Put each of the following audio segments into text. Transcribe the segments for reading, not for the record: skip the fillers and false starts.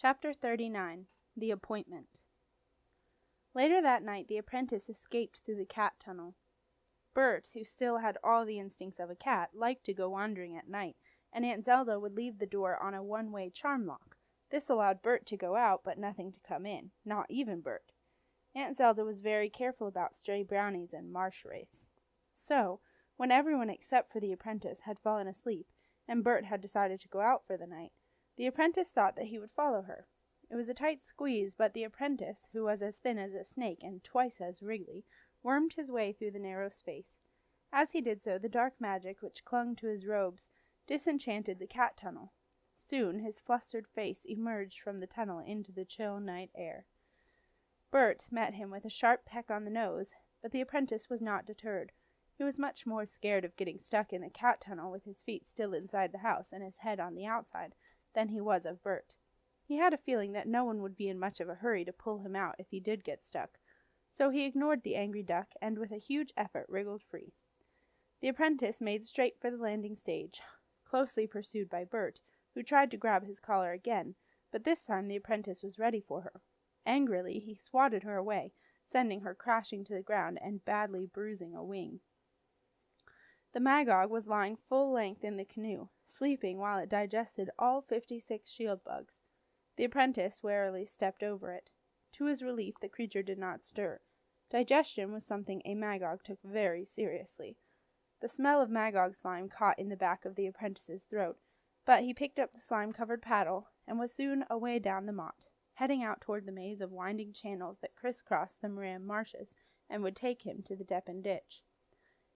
Chapter 39. The Appointment. Later that night the apprentice escaped through the cat tunnel. Bert, who still had all the instincts of a cat, liked to go wandering at night, and Aunt Zelda would leave the door on a one-way charm lock. This allowed Bert to go out, but nothing to come in, not even Bert. Aunt Zelda was very careful about stray brownies and marsh wraiths. So, when everyone except for the apprentice had fallen asleep, and Bert had decided to go out for the night, the apprentice thought that he would follow her. It was a tight squeeze, but the apprentice, who was as thin as a snake and twice as wriggly, wormed his way through the narrow space. As he did so, the dark magic which clung to his robes disenchanted the cat tunnel. Soon his flustered face emerged from the tunnel into the chill night air. Bert met him with a sharp peck on the nose, but the apprentice was not deterred. He was much more scared of getting stuck in the cat tunnel with his feet still inside the house and his head on the outside than he was of Bert. He had a feeling that no one would be in much of a hurry to pull him out if he did get stuck, so he ignored the angry duck and with a huge effort wriggled free. The apprentice made straight for the landing stage, closely pursued by Bert, who tried to grab his collar again, but this time the apprentice was ready for her. Angrily he swatted her away, sending her crashing to the ground and badly bruising a wing. The Magog was lying full length in the canoe, sleeping while it digested all 56 shield bugs. The apprentice warily stepped over it. To his relief, the creature did not stir. Digestion was something a Magog took very seriously. The smell of Magog slime caught in the back of the apprentice's throat, but he picked up the slime-covered paddle and was soon away down the motte, heading out toward the maze of winding channels that crisscrossed the Moran marshes and would take him to the Deppen ditch.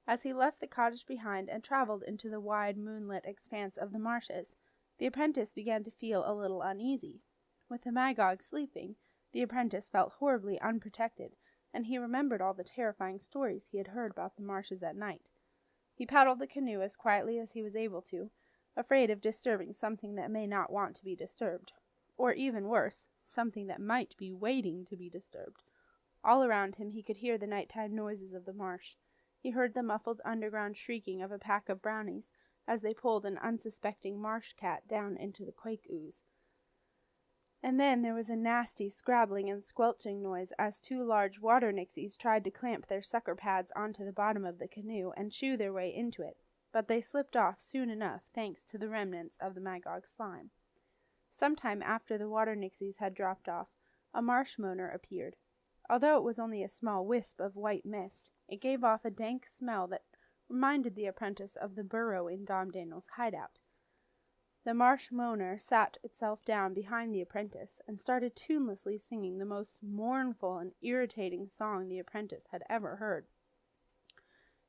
As he left the cottage behind and traveled into the wide moonlit expanse of the marshes, the apprentice began to feel a little uneasy. With the Magog sleeping, the apprentice felt horribly unprotected, and he remembered all the terrifying stories he had heard about the marshes at night. He paddled the canoe as quietly as he was able to, afraid of disturbing something that may not want to be disturbed, or even worse, something that might be waiting to be disturbed. All around him he could hear the nighttime noises of the marsh. He heard the muffled underground shrieking of a pack of brownies as they pulled an unsuspecting marsh cat down into the quake ooze. And then there was a nasty scrabbling and squelching noise as two large water nixies tried to clamp their sucker pads onto the bottom of the canoe and chew their way into it, but they slipped off soon enough thanks to the remnants of the Magog slime. Sometime after the water nixies had dropped off, a marsh moaner appeared. Although it was only a small wisp of white mist, it gave off a dank smell that reminded the apprentice of the burrow in Dom Daniel's hideout. The marsh moaner sat itself down behind the apprentice and started tunelessly singing the most mournful and irritating song the apprentice had ever heard.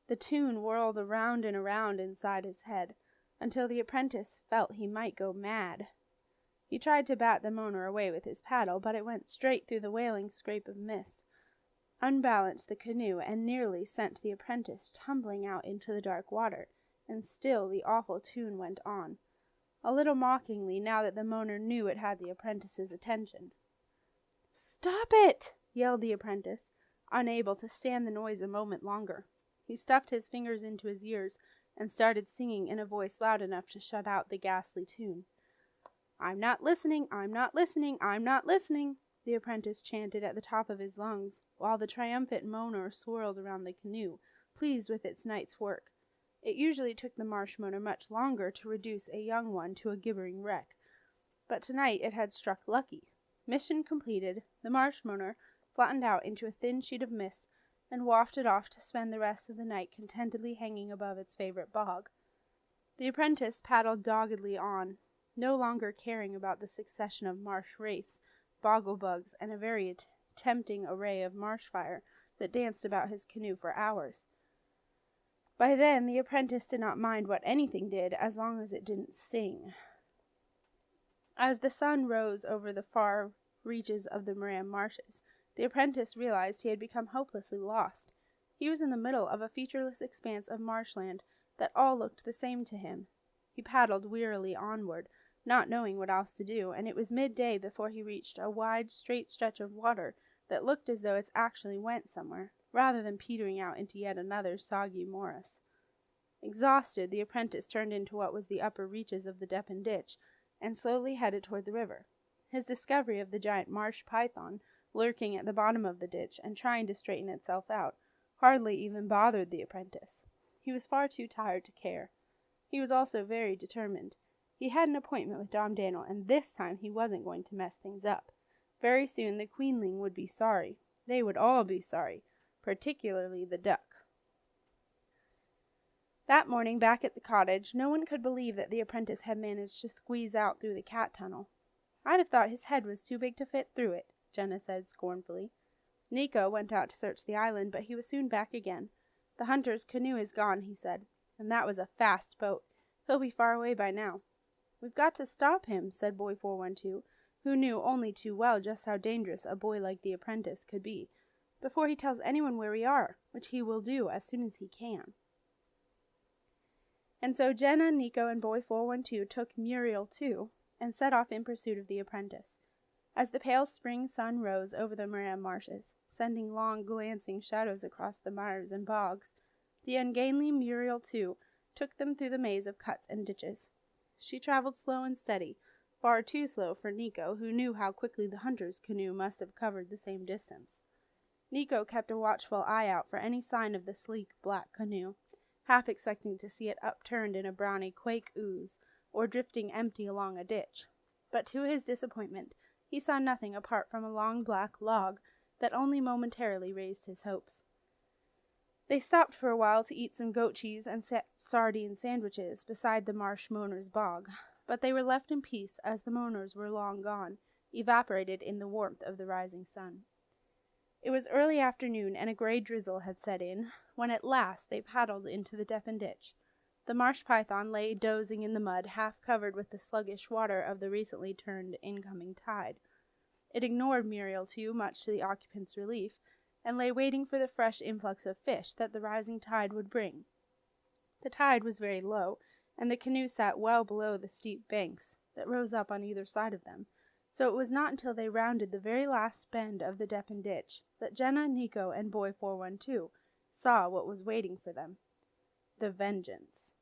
The tune whirled around and around inside his head, until the apprentice felt he might go mad. He tried to bat the moaner away with his paddle, but it went straight through the wailing scrape of mist, unbalanced the canoe, and nearly sent the apprentice tumbling out into the dark water, and still the awful tune went on, a little mockingly now that the moaner knew it had the apprentice's attention. "Stop it!" yelled the apprentice, unable to stand the noise a moment longer. He stuffed his fingers into his ears and started singing in a voice loud enough to shut out the ghastly tune. "I'm not listening, I'm not listening, I'm not listening," the apprentice chanted at the top of his lungs, while the triumphant moaner swirled around the canoe, pleased with its night's work. It usually took the marsh moaner much longer to reduce a young one to a gibbering wreck, but tonight it had struck lucky. Mission completed, the marsh moaner flattened out into a thin sheet of mist and wafted off to spend the rest of the night contentedly hanging above its favorite bog. The apprentice paddled doggedly on, no longer caring about the succession of marsh wraiths, boggle-bugs, and a very tempting array of marsh fire that danced about his canoe for hours. By then, the apprentice did not mind what anything did, as long as it didn't sing. As the sun rose over the far reaches of the Moran marshes, the apprentice realized he had become hopelessly lost. He was in the middle of a featureless expanse of marshland that all looked the same to him. He paddled wearily onward, not knowing what else to do, and it was midday before he reached a wide, straight stretch of water that looked as though it actually went somewhere, rather than petering out into yet another soggy morass. Exhausted, the apprentice turned into what was the upper reaches of the Deppen ditch, and slowly headed toward the river. His discovery of the giant marsh python lurking at the bottom of the ditch and trying to straighten itself out hardly even bothered the apprentice. He was far too tired to care. He was also very determined. He had an appointment with Dom Daniel, and this time he wasn't going to mess things up. Very soon the queenling would be sorry. They would all be sorry, particularly the duck. That morning, back at the cottage, no one could believe that the apprentice had managed to squeeze out through the cat tunnel. "I'd have thought his head was too big to fit through it," Jenna said scornfully. Nico went out to search the island, but he was soon back again. "The hunter's canoe is gone," he said, "and that was a fast boat. He'll be far away by now." "We've got to stop him," said Boy 412, who knew only too well just how dangerous a boy like the apprentice could be, "before he tells anyone where we are, which he will do as soon as he can." And so Jenna, Nico, and Boy 412 took Muriel too, and set off in pursuit of the apprentice. As the pale spring sun rose over the Moran marshes, sending long glancing shadows across the mires and bogs, the ungainly Muriel too took them through the maze of cuts and ditches. She traveled slow and steady, far too slow for Nico, who knew how quickly the hunter's canoe must have covered the same distance. Nico kept a watchful eye out for any sign of the sleek black canoe, half expecting to see it upturned in a browny quake ooze, or drifting empty along a ditch. But to his disappointment, he saw nothing apart from a long black log that only momentarily raised his hopes. They stopped for a while to eat some goat cheese and sardine sandwiches beside the marsh mourners' bog, but they were left in peace as the mourners were long gone, evaporated in the warmth of the rising sun. It was early afternoon, and a grey drizzle had set in, when at last they paddled into the Deppen ditch. The marsh python lay dozing in the mud, half covered with the sluggish water of the recently turned incoming tide. It ignored Muriel too, much to the occupants' relief, and lay waiting for the fresh influx of fish that the rising tide would bring. The tide was very low, and the canoe sat well below the steep banks that rose up on either side of them, so it was not until they rounded the very last bend of the Deppen ditch that Jenna, Nico, and Boy 412 saw what was waiting for them. The vengeance.